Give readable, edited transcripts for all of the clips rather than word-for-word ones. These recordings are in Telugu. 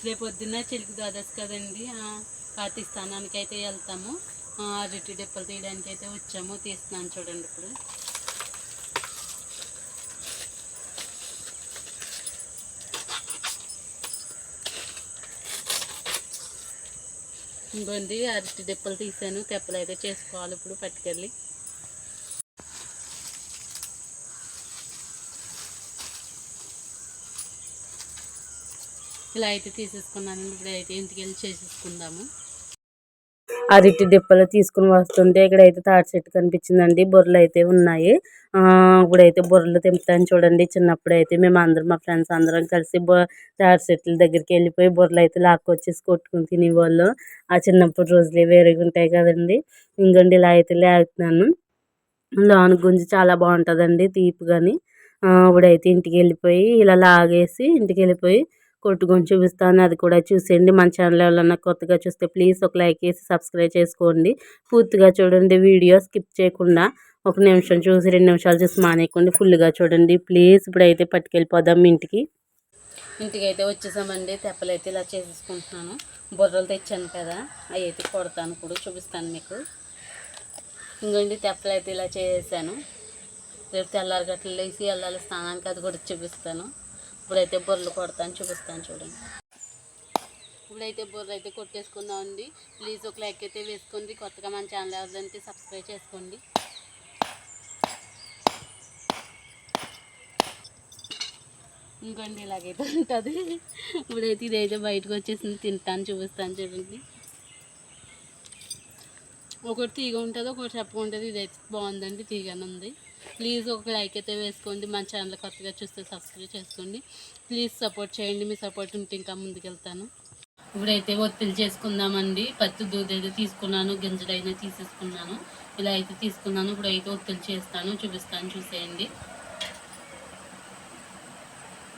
రేపు పొద్దున్న చిలుకు ద్వాదశి కదండి, కార్తీక స్థానానికి అయితే వెళ్తాము. అరటి డిప్పలు తీయడానికి అయితే వచ్చాము, తీస్తున్నాను చూడండి. ఇప్పుడు ఇంకోండి అరటి డిప్పలు తీసాను, తెప్పలు అయితే చేసుకోవాలి ఇప్పుడు పట్టుకెళ్ళి. ఇలా అయితే తీసేసుకున్నాను. ఇప్పుడు అయితే ఇంటికి వెళ్ళి చేసేసుకుందాము. అరటి డిప్పలు తీసుకుని వస్తుంటే ఇక్కడైతే తాటి చెట్టు కనిపించిందండి. బొర్రలు అయితే ఉన్నాయి. ఇప్పుడైతే బొర్రలు తెంపుతాను చూడండి. చిన్నప్పుడు అయితే మేము అందరం, మా ఫ్రెండ్స్ అందరం కలిసి తాటి చెట్ల దగ్గరికి వెళ్ళిపోయి బొర్రలు అయితే లాక్కొచ్చేసి కొట్టుకుని తినేవాళ్ళు. ఆ చిన్నప్పుడు రోజులే వేరేగా ఉంటాయి కదండి. ఇంకండి ఇలా అయితే లేకుతున్నాను. లోన గుంజి చాలా బాగుంటుందండి తీపిగాని. ఇప్పుడైతే ఇంటికి వెళ్ళిపోయి ఇలా లాగేసి ఇంటికి వెళ్ళిపోయి కొట్టుకొని చూపిస్తాను, అది కూడా చూసేయండి. మన ఛానల్ ఎవరన్నా కొత్తగా చూస్తే ప్లీజ్ ఒక లైక్ వేసి సబ్స్క్రైబ్ చేసుకోండి. పూర్తిగా చూడండి, వీడియో స్కిప్ చేయకుండా. 1 నిమిషం చూసి 2 నిమిషాలు చూసి మానేయకండి, ఫుల్గా చూడండి ప్లీజ్. ఇప్పుడైతే పట్టుకెళ్ళిపోదాం ఇంటికి. ఇంటికి అయితే వచ్చేసామండి. తెప్పలు అయితే ఇలా చేసేసుకుంటున్నాను. బుర్రలు తెచ్చాను కదా, అవి అయితే కొడతాను, ఇప్పుడు చూపిస్తాను మీకు. ఇంకోండి తెప్పలు అయితే ఇలా చేసాను. రేపు తెల్లారి గట్ల వేసి వెళ్ళాలి స్నానానికి, అది కూడా చూపిస్తాను. ఇప్పుడైతే బొర్రలు కొడతాను, చూపిస్తాను చూడండి. ఇప్పుడైతే బొర్ర అయితే కొట్టేసుకుందామండి. ప్లీజ్ ఒక లైక్ అయితే వేసుకోండి. కొత్తగా మన ఛానల్ ఎవరిదంటే సబ్స్క్రైబ్ చేసుకోండి. ఇంకోండి ఇలాగైతే ఉంటుంది. ఇప్పుడైతే ఇదైతే బయటకు వచ్చేసింది, తింటాను, చూపిస్తాను చూడండి. ఒకటి తీగ ఉంటుంది, ఒకటి చెప్పగా ఉంటుంది. ఇదైతే బాగుందండి, తీగనే ఉంది. ప్లీజ్ ఒక లైక్ అయితే వేసుకోండి. మన ఛానల్ కొత్తగా చూస్తే సబ్స్క్రైబ్ చేసుకోండి. ప్లీజ్ సపోర్ట్ చేయండి, మీ సపోర్ట్ ఉంటే ఇంకా ముందుకెళ్తాను. ఇప్పుడైతే ఒత్తిడి చేసుకుందామండి. పత్తి దూది అయితే తీసుకున్నాను, గింజలైనా తీసేసుకున్నాను. ఇలా అయితే తీసుకున్నాను. ఇప్పుడైతే ఒత్తిడి చేస్తాను, చూపిస్తాను, చూసేయండి.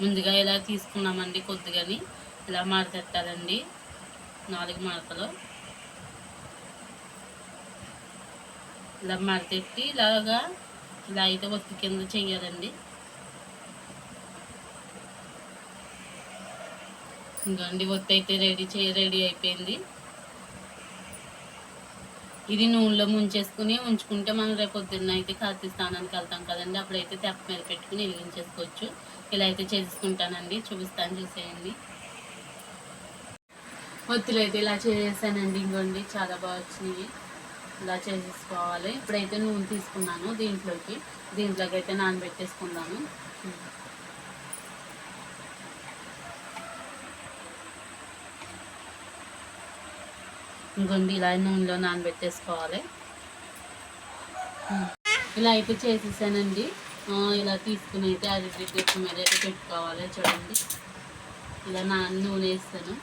ముందుగా ఇలా తీసుకున్నామండి, కొద్దిగాని ఇలా మడతెట్టాలండి, 4 మడతలు ఇలా మడతెట్టి ఇలా అయితే ఒత్తి కింద చెయ్యాలండి. ఇంకండి ఒత్తి అయితే రెడీ అయిపోయింది. ఇది నూనెలో ముంచేసుకుని ఉంచుకుంటే మనం రేపు పొద్దున్న అయితే కార్తీక స్థానానికి వెళ్తాం కదండి, అప్పుడైతే తెప్ప మీద పెట్టుకుని వెలిగించేసుకోవచ్చు. ఇలా అయితే చేసుకుంటానండి, చూపిస్తాను, చూసేయండి. ఒత్తులు అయితే ఇలా చేసానండి. ఇంకోండి చాలా బాగా వచ్చినాయి. ఇలా చేసేసుకోవాలి. ఇప్పుడైతే నూనె తీసుకున్నాను, దీంట్లోకి అయితే నానబెట్టేసుకుందాము. ఇంకొండి ఇలా నూనెలో నానబెట్టేసుకోవాలి. ఇలా అయితే చేసేసానండి. ఇలా తీసుకుని అయితే అది డిప్ మీద అయితే పెట్టుకోవాలి చూడండి. ఇలా నూనె వేస్తాను.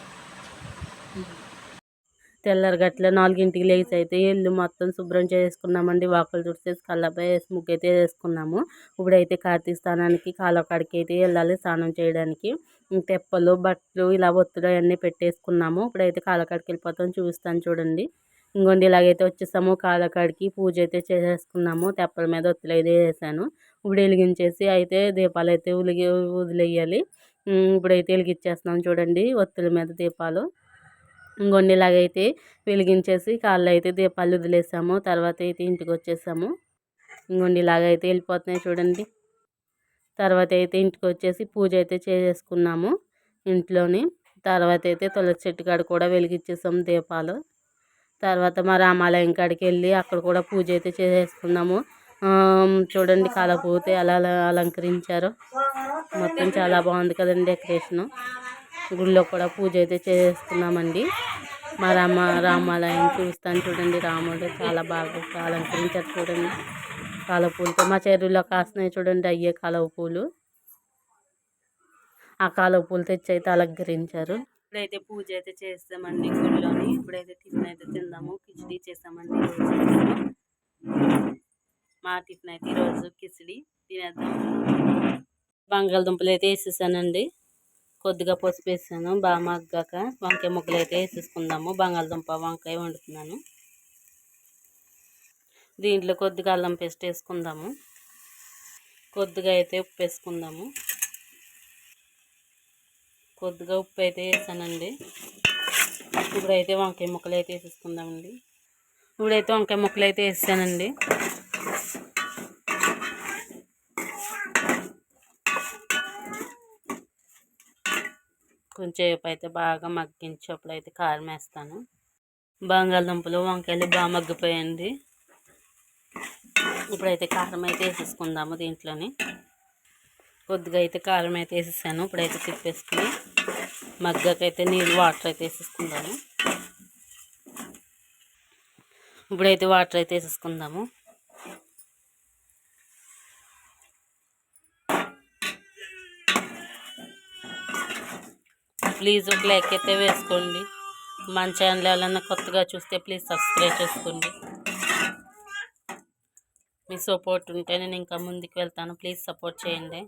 తెల్లరి గట్ల 4ంటికి లేచి అయితే ఇల్లు మొత్తం శుభ్రం చేసుకున్నామండి. వాకులు తుడిచేసి కళ్ళపై వేసి ముగ్గు అయితే వేసుకున్నాము. ఇప్పుడైతే కార్తీక స్థానానికి కాలకాడికి అయితే వెళ్ళాలి స్నానం చేయడానికి. తెప్పలు, బట్టలు, ఇలా ఒత్తులు అవన్నీ పెట్టేసుకున్నాము. ఇప్పుడైతే కాలకాడికి వెళ్ళిపోతాం, చూపిస్తాను చూడండి. ఇంకొండి ఇలాగైతే వచ్చేసాము కాలకాడికి. పూజ అయితే చేసేసుకున్నాము. తెప్పల మీద ఒత్తులు అయితే వేసాను. ఇప్పుడు వెలిగించేసి అయితే దీపాలు అయితే వదిలేయాలి. ఇప్పుడైతే వెలిగించేస్తున్నాం చూడండి, ఒత్తుల మీద దీపాలు. ఇంకొన్ని ఇలాగైతే వెలిగించేసి కాళ్ళు అయితే దీపాలు వదిలేసాము. తర్వాత అయితే ఇంటికి వచ్చేసాము. ఇంకొండి ఇలాగైతే వెళ్ళిపోతున్నాయి చూడండి. తర్వాత అయితే ఇంటికి వచ్చేసి పూజ అయితే చేసేసుకున్నాము ఇంట్లోని. తర్వాత అయితే తులసి చెట్టు కాడ కూడా వెలిగించేసాము దీపాలు. తర్వాత మా రామాలయం కాడికి వెళ్ళి అక్కడ కూడా పూజ అయితే చేసేసుకున్నాము. చూడండి కలపూతే అలా అలంకరించారు. మొత్తం చాలా బాగుంది కదండి డెకరేషను. గుళ్ళో కూడా పూజ అయితే చేసుకున్నామండి. మా రామాలయం చూస్తాను చూడండి. రాముడు చాలా బాగా అలంకరించారు చూడండి కలవ పూలతో. మా చెరువులో కాస్తున్నాయి చూడండి, అయ్యే కలవ పూలు. ఆ కలవ పూలు తెచ్చి అయితే అలంకరించారు. ఇప్పుడైతే పూజ అయితే చేస్తామండి గుళ్ళోని. ఇప్పుడైతే టిఫిన్ అయితే తిందాము. కిచిడి చేస్తామండి ఈరోజు. మా టిఫిన్ అయితే ఈరోజు కిచిడి తినేద్దాం. బంగాళదుంపలు అయితే వేసేసానండి, కొద్దిగా పసుపు వేసాను. బాగా మగ్గాక వంకాయ ముక్కలు అయితే వేసేసుకుందాము. బంగాళదుంప వంకాయ వండుతున్నాను. దీంట్లో కొద్దిగా అల్లం పేస్ట్ వేసుకుందాము. కొద్దిగా అయితే ఉప్పు వేసుకుందాము. కొద్దిగా ఉప్పు అయితే వేసానండి. ఇప్పుడైతే వంకాయ ముక్కలు అయితే వేసేసుకుందామండి. ఇప్పుడైతే వంకాయ ముక్కలు అయితే వేసానండి. కొంచెంసేపు అయితే బాగా మగ్గించి అప్పుడైతే కారం వేస్తాను. బంగాళదుంపలు వంకాయలు బాగా మగ్గిపోయండి. ఇప్పుడైతే కారం అయితే వేసేసుకుందాము. దీంట్లోని కొద్దిగా అయితే కారం అయితే వేసేసాను. ఇప్పుడైతే తిప్పేసుకుని మగ్గకైతే నీళ్ళు వాటర్ అయితే వేసేసుకుందాము. ఇప్పుడైతే వాటర్ అయితే వేసేసుకుందాము. ప్లీజ్ ఒక లైక్ అయితే వేసుకోండి. మన ఛానల్ ఎవరైనా కొత్తగా చూస్తే ప్లీజ్ సబ్స్క్రైబ్ చేసుకోండి. మీ సపోర్ట్ ఉంటే నేను ఇంకా ముందుకు వెళ్తాను. ప్లీజ్ సపోర్ట్ చేయండి.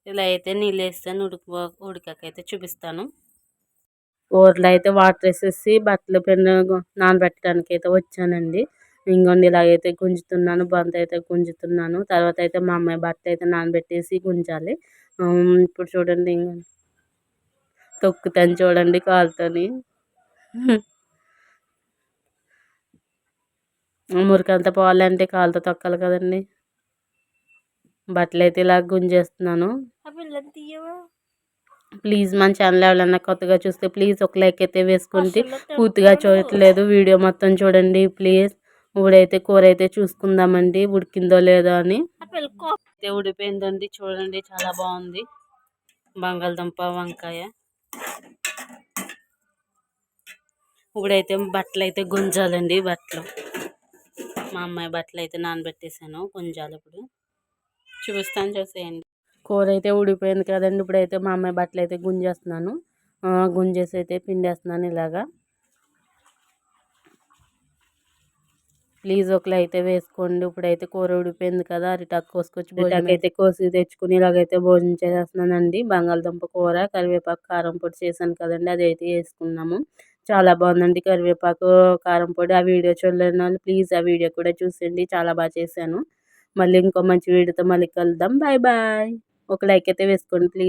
ఇలా అయితే నీళ్ళు వేస్తాను. ఉడకకైతే చూపిస్తాను. ఊర్లో అయితే వాటర్ వేసేసి బట్టలు నానబెట్టడానికి అయితే వచ్చానండి. ఇంకోండి ఇలాగైతే గుంజుతున్నాను. బంత అయితే గుంజుతున్నాను. తర్వాత అయితే మా అమ్మాయి బట్టలు అయితే నానబెట్టేసి గుంజాలి. ఇప్పుడు చూడండి ఇంకా తొక్కుతాను చూడండి కాలుతోని. మురికంతా పోవాలంటే కాలుతో తొక్కాలి కదండి. బట్టలు అయితే ఇలా గుంజేస్తున్నాను. ప్లీజ్ మన ఛానల్ ఎవరైనా కొత్తగా చూస్తే ప్లీజ్ ఒక లైక్ అయితే వేసుకోండి. పూర్తిగా చూడట్లేదు, వీడియో మొత్తం చూడండి ప్లీజ్. ఇప్పుడైతే కూర అయితే చూసుకుందామండి ఉడికిందో లేదో అని. అయితే ఉడిపోయిందండి చూడండి, చాలా బాగుంది బంగాళదుంప వంకాయ. ఇప్పుడైతే బట్టలు అయితే గుంజాలండి. బట్టలు మా అమ్మాయి బట్టలు అయితే నానబెట్టేసాను, గుంజాలి. ఇప్పుడు చూపిస్తాను, చూసేయండి. కూర అయితే ఉడిపోయింది కదండి. ఇప్పుడైతే మా అమ్మాయి బట్టలు అయితే గుంజేస్తున్నాను. గుంజేసి అయితే పిండేస్తున్నాను ఇలాగా. ప్లీజ్ ఒకలా అయితే వేసుకోండి. ఇప్పుడైతే కూర ఉడిపోయింది కదా, అరిటాకు కోసి తెచ్చుకుని ఇలాగైతే భోజనం చేసేస్తున్నానండి. బంగాళదుంప కూర, కరివేపాకు, కారం పొడి చేశాను కదండి, అది అయితే వేసుకున్నాము. చాలా బాగుందండి కరివేపాకు కారం పొడి. ఆ వీడియో చూడలేని వాళ్ళు ప్లీజ్ ఆ వీడియో కూడా చూసేయండి, చాలా బాగా చేశాను. మళ్ళీ ఇంకో మంచి వీడియోతో మళ్ళీ కలుద్దాం. Bye bye. ఒక లైక్ అయితే వేసుకోండి ప్లీజ్.